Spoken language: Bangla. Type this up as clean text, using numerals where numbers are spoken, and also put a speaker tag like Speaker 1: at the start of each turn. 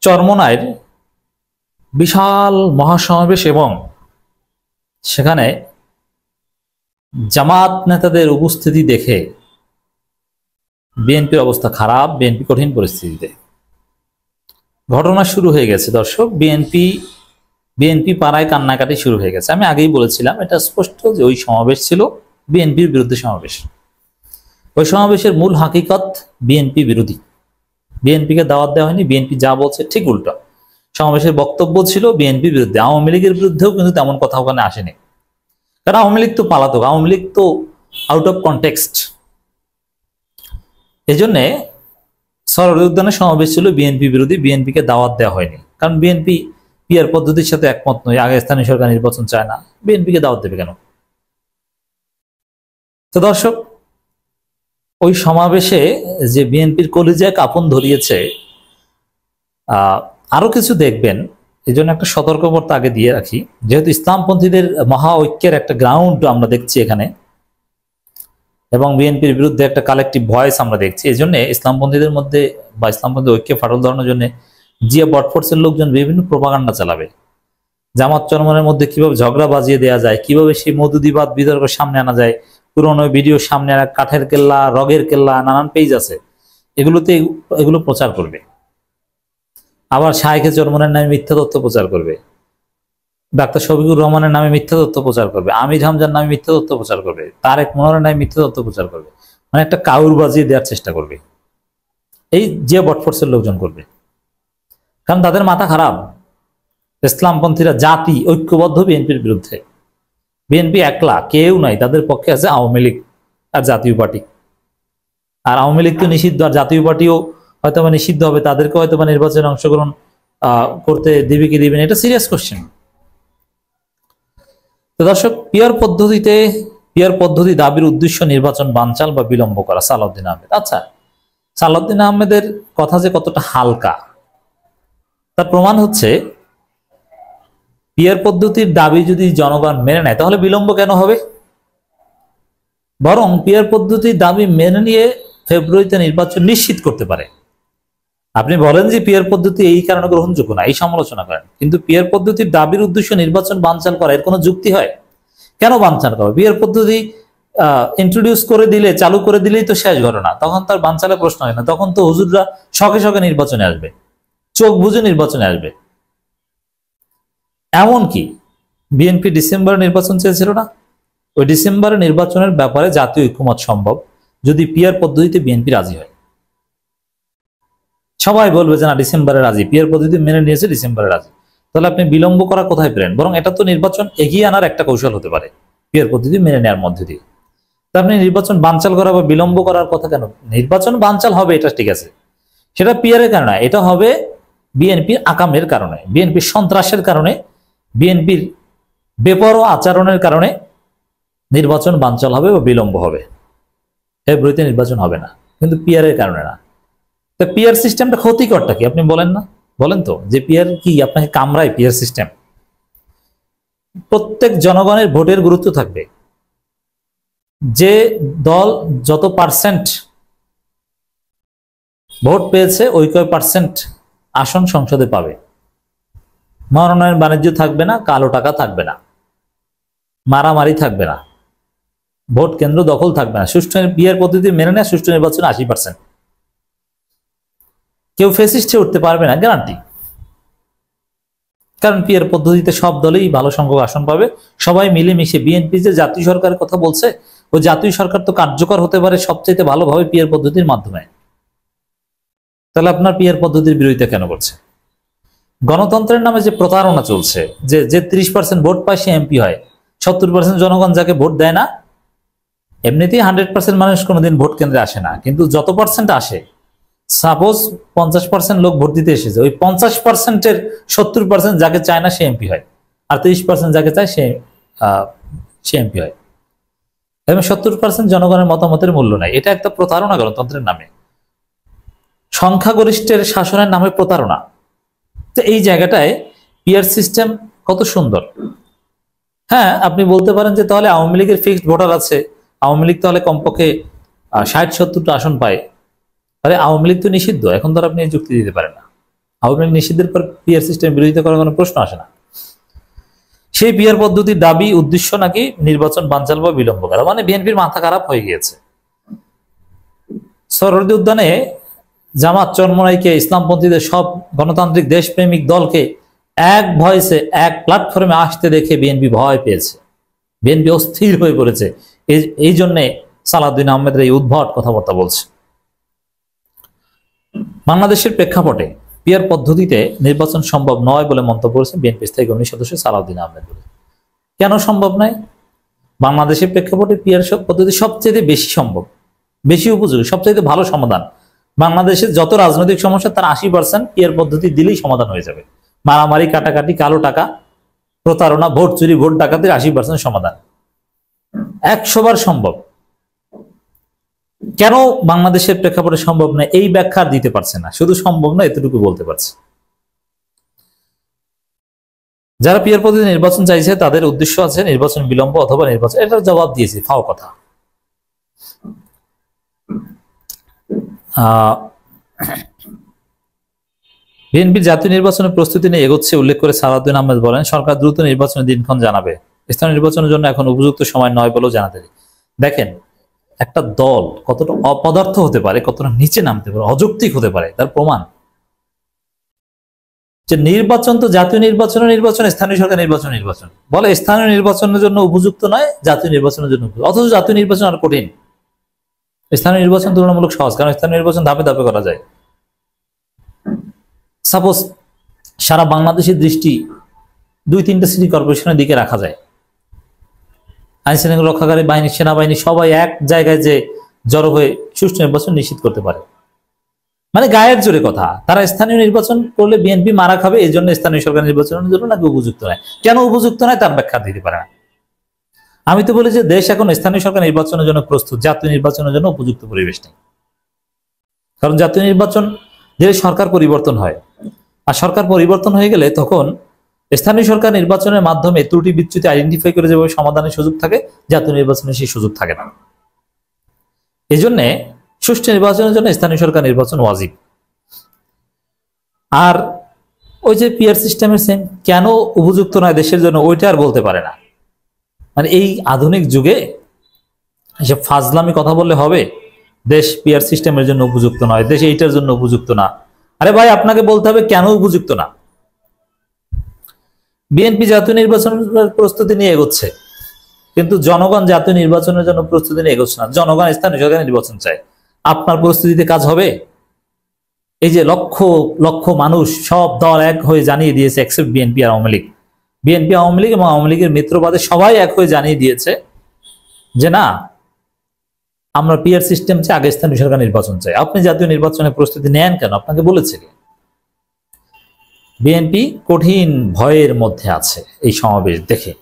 Speaker 1: চরমোনাইয়ের বিশাল মহাসমাবেশ এবং সেখানে জামাত নেতাদের উপস্থিতি দেখে বিএনপির অবস্থা খারাপ, বিএনপি কঠিন পরিস্থিতিতে। ঘটনা শুরু হয়ে গেছে দর্শক, বিএনপি পাড়ায় কান্নাকাটি শুরু হয়ে গেছে। আমি আগেই বলেছিলাম এটা স্পষ্ট যে ওই সমাবেশ ছিল বিএনপির বিরুদ্ধে সমাবেশ। ওই সমাবেশের মূল হাকিকত বিএনপি বিরোধী, বিএনপিকে দাওয়াত দেওয়া হয়নি, বিএনপি যা বলছে ঠিক উল্টো। সমাবেশের বক্তব্য ছিল বিএনপির বিরুদ্ধে, আওয়ামী লীগের বিরুদ্ধেও কিন্তু তেমন কথা ওখানে আসেনি, কারণ আওয়ামী লীগ তো পালাতক, আওয়ামী লীগ তো আউট অফ কনটেক্সট। এই জন্যে সরোয়ার উদ্যানে সমাবেশ ছিল বিএনপি বিরোধী, বিএনপিকে দাওয়াত দেওয়া হয়নি, কারণ বিএনপি পিআর পদ্ধতির সাথে একমত নয়, আগে স্থানীয় সরকার নির্বাচন চায় না, বিএনপিকে দাওয়াত দেবে কেন? তো দর্শক, ওই সমাবেশে যে বিএনপির কলিজায় কাঁপন ধরিয়েছে, আরো কিছু দেখবেন, এই জন্য একটা সতর্কবার্তা আগে দিয়ে রাখি। যেহেতু ইসলামপন্থীদের মহা ঐক্যের একটা গ্রাউন্ড আমরা দেখছি এখানে, এবং বিএনপির বিরুদ্ধে একটা কালেকটিভ ভয়েস আমরা দেখছি, এই জন্য ইসলামপন্থীদের মধ্যে বা ইসলামপন্থী ঐক্যে ফাটল ধরানোর জন্য জিয়া বটফোর্সের লোকজন বিভিন্ন প্রোপাগান্ডা চালাবে। জামাত চরমনের মধ্যে কিভাবে ঝগড়া বাজিয়ে দেওয়া যায়, কিভাবে সেই মধুদিবাদ বিতর্ক সামনে আনা যায়, পুরনো ভিডিও সামনে আনা, কাঠের কেল্লা, রগের কেল্লা, নানান পেজ আছে, এগুলো প্রচার করবে। আবার শায়েখে চরমনের নামে মিথ্যা তথ্য প্রচার করবে, ডাক্তার শফিকুর রহমানের নামে মিথ্যা তথ্য প্রচার করবে, আমির হামজার নামে মিথ্যা তথ্য প্রচার করবে, তারেক মনোহরের নামে মিথ্যা তথ্য প্রচার করবে, মানে একটা কাউর বাজিয়ে দেওয়ার চেষ্টা করবে। এই যে বটফোর্সের লোকজন করবে, কারণ তাদের মাথা খারাপ। ইসলামপন্থীরা জাতি ঐক্যবদ্ধ বিএনপির বিরুদ্ধে, বিএনপি একলা, কেউ নাই, তাদের পক্ষে আছে আওয়ামী লীগ আর জাতীয় পার্টি। আর আওয়ামী লীগ তো নিষিদ্ধ, আর জাতীয় পার্টিও হয়তো নিষিদ্ধ হবে, তাদেরকে হয়তো নির্বাচনে অংশগ্রহণ করতে দিবে কি দিবেন, এটা সিরিয়াস কোশ্চেন। তো দর্শক, পিয়ার পদ্ধতি দাবির উদ্দেশ্য নির্বাচন বানচাল বা বিলম্ব করা। সালাউদ্দিন আহমেদ, আচ্ছা, সালাউদ্দিন আহমেদের কথা যে কতটা হালকা তার প্রমাণ হচ্ছে, পিয়ার পদ্ধতির দাবি যদি জনগণ মেনে নেয় তাহলে বিলম্ব কেন হবে? বরং পিয়ার পদ্ধতির দাবি মেনে নিয়ে ফেব্রুয়ারিতে নির্বাচন নিশ্চিত করতে পারে। আপনি বলেন যে পিয়ার পদ্ধতি এই কারণে গ্রহণযোগ্য না, এই সমালোচনা করেন, কিন্তু পিয়ার পদ্ধতির দাবির উদ্দেশ্য নির্বাচন বানচাল করা, এর কোনো যুক্তি হয়? কেন বানচাল করা? পিয়ার পদ্ধতি ইন্ট্রোডিউস করে দিলে, চালু করে দিলেই তো শেষ ঘটনা, তখন তার বানচালের প্রশ্ন হয় না, তখন তো হুজুররা শখে শখে নির্বাচনে আসবে, চোখ বুঝে নির্বাচনে আসবে। এমনকি বিএনপি ডিসেম্বরে নির্বাচন চেয়েছিল না? ওই ডিসেম্বরে নির্বাচনের ব্যাপারে জাতীয় ঐক্যমত সম্ভব যদি পিয়ার পদ্ধতিতে বিএনপি রাজি হয়। সবাই বলবে যে না, ডিসেম্বরে রাজি, পিয়ার পদ্ধতি মেনে নিয়েছে, ডিসেম্বরে রাজি, তাহলে আপনি বিলম্ব করা কোথায় পেলেন? বরং এটা তো নির্বাচন এগিয়ে আনার একটা কৌশল হতে পারে, পিয়ার পদ্ধতি মেনে নেওয়ার মধ্যে দিয়ে। তা আপনি নির্বাচন বানচাল করা বা বিলম্ব করার কথা কেন? নির্বাচন বানচাল হবে, এটা ঠিক আছে, সেটা পিয়ারের কারণে, এটা হবে বিএনপির আকামের কারণে, বিএনপির সন্ত্রাসের কারণে, বিএনপির বেপরোয়া আচরণের কারণে নির্বাচন বানচাল হবে বা বিলম্ব হবে। ফেব্রুয়ারিতে নির্বাচন হবে না, কিন্তু পিয়ারের কারণে না। তো পিয়ার সিস্টেমটা ক্ষতিকরটা কি আপনি বলেন না? বলেন তো, যে পিয়ার কি আপনাকে কামড়ায়? পিয়ার সিস্টেম, প্রত্যেক জনগণের ভোটের গুরুত্ব থাকবে। যে দল যত পার্সেন্ট ভোট পেয়েছে ওই কয় পার্সেন্ট আসন সংসদে পাবে। মনোনয়ন বাণিজ্য থাকবে না, কালো টাকা থাকবে না, মারামারি থাকবে না, ভোট কেন্দ্র দখল থাকবে না, সুষ্ঠু পিয়ার পদ্ধতি মেনে নেয় সুষ্ঠু নির্বাচন 80%। কেউ ফেসিস্ট হয়ে উঠতে পারবে না, গ্যারান্টি, কারণ পিয়ার পদ্ধতিতে সব দলেই ভালো সংখ্যক আসন পাবে, সবাই মিলেমিশে। বিএনপি যে জাতীয় সরকারের কথা বলছে, ওই জাতীয় সরকার তো কার্যকর হতে পারে সবচেয়ে ভালোভাবে পিয়ার পদ্ধতির মাধ্যমে। তাহলে আপনার পিয়ার পদ্ধতির বিরোধিতা কেন করছে? গণতন্ত্রের নামে যে প্রতারণা চলছে, যে 30% ভোট পায় সে এমপি হয়, 70% জনগণ যাকে ভোট দেয় না, এমনিতেই 100% মানুষ কোনোদিন ভোট কেন্দ্রে আসে না, কিন্তু যত পার্সেন্ট আসে, সাপোজ 50% লোক ভোট দিতে এসেছে, ওই 50%-এর 70% যাকে চায় না সে এমপি হয়, আর 30% যাকে চায় সে এমপি হয়, এবং 70% জনগণের মতামতের মূল্য নাই। এটা একটা প্রতারণা গণতন্ত্রের নামে, সংখ্যাগরিষ্ঠের শাসনের নামে প্রতারণা। তো এই জায়গাটায় পিয়ার সিস্টেম কত সুন্দর। হ্যাঁ, আপনি বলতে পারেন যে তাহলে আওয়ামী লীগের ফিক্সড ভোটার আছে, আওয়ামী লীগ তাহলে কমপক্ষে 60-70টা আসন পায়, আরে আওয়ামী লীগ তো নিষিদ্ধ, এখন তো আপনি যুক্তি দিতে পারেন না। আওয়ামী লীগ নিষিদ্ধের পর পিআর সিস্টেম বিরোধিতা করার কোনো প্রশ্ন আসে না। সেই পিআর পদ্ধতির দাবি উদ্দেশ্য নাকি নির্বাচন বানচাল বা বিলম্ব করা, মানে বিএনপির মাথা খারাপ হয়ে গিয়েছে। সরোয়ার্দী উদ্যানে জামাত চরমনাইকে, ইসলামপন্থীদের সব গণতান্ত্রিক দেশপ্রেমিক দলকে এক ভয়েসে এক প্ল্যাটফর্মে আসতে দেখে বিএনপি ভয় পেয়েছে, বিএনপি অস্থির হয়ে পড়েছে। এই জন্যে সালাউদ্দিন আহমেদের এই উদ্ভট কথাবার্তা বলছে। বাংলাদেশের প্রেক্ষাপটে পিআর পদ্ধতিতে নির্বাচন সম্ভব নয় বলে মন্তব্য করেছেন বিএনপি স্থায়ী কমিটির সদস্য সালাউদ্দিন আহমেদ। কেন সম্ভব নয়? বাংলাদেশের প্রেক্ষাপটে পিআর পদ্ধতি সবচেয়ে বেশি সম্ভব, বেশি উপযোগী, সবচেয়ে ভালো সমাধান। বাংলাদেশের যত রাজনৈতিক সমস্যা তার 80% পিআর পদ্ধতি দিলেই সমাধান হয়ে যাবে। মারামারি, কাটাকাটি, কালো টাকা, প্রতারণা, ভোট চুরি, ভোট ডাকাতির 80% সমাধান 100 বার সম্ভব। কেন বাংলাদেশের প্রেক্ষাপটে সম্ভব না এই ব্যাখ্যা দিতে পারছে না, শুধু সম্ভব না এতটুকু বলতে পারছে। যারা পিআর পদ্ধতি নির্বাচন চাইছে তাদের উদ্দেশ্য আছে নির্বাচন বিলম্ব অথবা নির্বাচন, এটার জবাব দিয়েছি, ফাও কথা। বিএনপির জাতীয় নির্বাচনের প্রস্তুতি নিয়ে এগোচ্ছে উল্লেখ করে সালাউদ্দিন আহমেদ বলেন, সরকার দ্রুত নির্বাচনের দিনক্ষণ জানাবে, স্থানীয় নির্বাচনের জন্য এখন উপযুক্ত সময় নয় বলেও জানাতে। দেখেন, একটা দল কতটা অপদার্থ হতে পারে, কতটা নিচে নামতে পারে, অযৌক্তিক হতে পারে তার প্রমাণ। যে নির্বাচন তো জাতীয় নির্বাচন, স্থানীয় সরকার নির্বাচন বলে স্থানীয় নির্বাচনের জন্য উপযুক্ত নয়, জাতীয় নির্বাচনের জন্য উপযুক্ত, অথচ জাতীয় নির্বাচন আর কঠিন। স্থানীয় নির্বাচন তুলনামূলক সহজ, কারণ স্থানীয় নির্বাচন ধাপে ধাপে করা যায়। সাপোজ সারা বাংলাদেশের দৃষ্টি 2-3টা সিটি কর্পোরেশনের দিকে রাখা যায়, আইন শৃঙ্খলা রক্ষাকারী বাহিনী, সেনাবাহিনী সবাই এক জায়গায় যে জড়ো হয়ে সুষ্ঠু নির্বাচন নিশ্চিত করতে পারে, মানে গায়ের জোরে কথা। তারা স্থানীয় নির্বাচন করলে বিএনপি মারা খাবে, এই জন্য স্থানীয় সরকার নির্বাচনের জন্য নাকি উপযুক্ত নয়। কেন উপযুক্ত নয় তার ব্যাখ্যা দিতে পারে না। আমি তো বলি যে দেশ এখন স্থানীয় সরকার নির্বাচনের জন্য প্রস্তুত, জাতীয় নির্বাচনের জন্য উপযুক্ত পরিবেশ নেই। কারণ জাতীয় নির্বাচন যে সরকার পরিবর্তন হয়, আর সরকার পরিবর্তন হয়ে গেলে তখন স্থানীয় সরকার নির্বাচনের মাধ্যমে ত্রুটি বিচ্যুতি আইডেন্টিফাই করে যেভাবে সমাধানের সুযোগ থাকে, জাতীয় নির্বাচনে সেই সুযোগ থাকে না। এই জন্য সুষ্ঠু নির্বাচনের জন্য স্থানীয় সরকার নির্বাচন ওয়াজিব। আর ওই যে পিআর সিস্টেমের সেম কেন উপযুক্ত নয় দেশের জন্য, ওইটা আর বলতে পারে না। মানে এই আধুনিক যুগে এসব ফাজলামি কথা বললে হবে? দেশ পিআর সিস্টেমের জন্য উপযুক্ত নয়, দেশ এইটার জন্য উপযুক্ত না। আরে ভাই, আপনাকে বলতে হবে কেন উপযুক্ত না। বিএনপি জাতীয় নির্বাচনের প্রস্তুতি নিয়ে এগোচ্ছে, কিন্তু জনগণ জাতীয় নির্বাচনের জন্য প্রস্তুতি নিয়ে এগোচ্ছে না। জনগণ স্থানীয় সরকার নির্বাচন চায়। আপনার প্রস্তুতিতে কাজ হবে? এই যে লক্ষ লক্ষ মানুষ, সব দল এক হয়ে জানিয়ে দিয়েছে, এক্সেপ্ট বিএনপি আর আওয়ামী লীগ। বিএনপি, আওয়ামী লীগ এবং আওয়ামী লীগের মিত্রবাদে সবাই এক হয়ে জানিয়ে দিয়েছে যে না, আমরা পিআর সিস্টেম চাই, আগে স্থানীয় সরকার নির্বাচন চাই। আপনি জাতীয় নির্বাচনের প্রস্তুতি নেন কেন? আপনাকে বলেছে কি? বিএনপি কঠিন ভয়ের মধ্যে আছে এই সমাবেশ দেখে।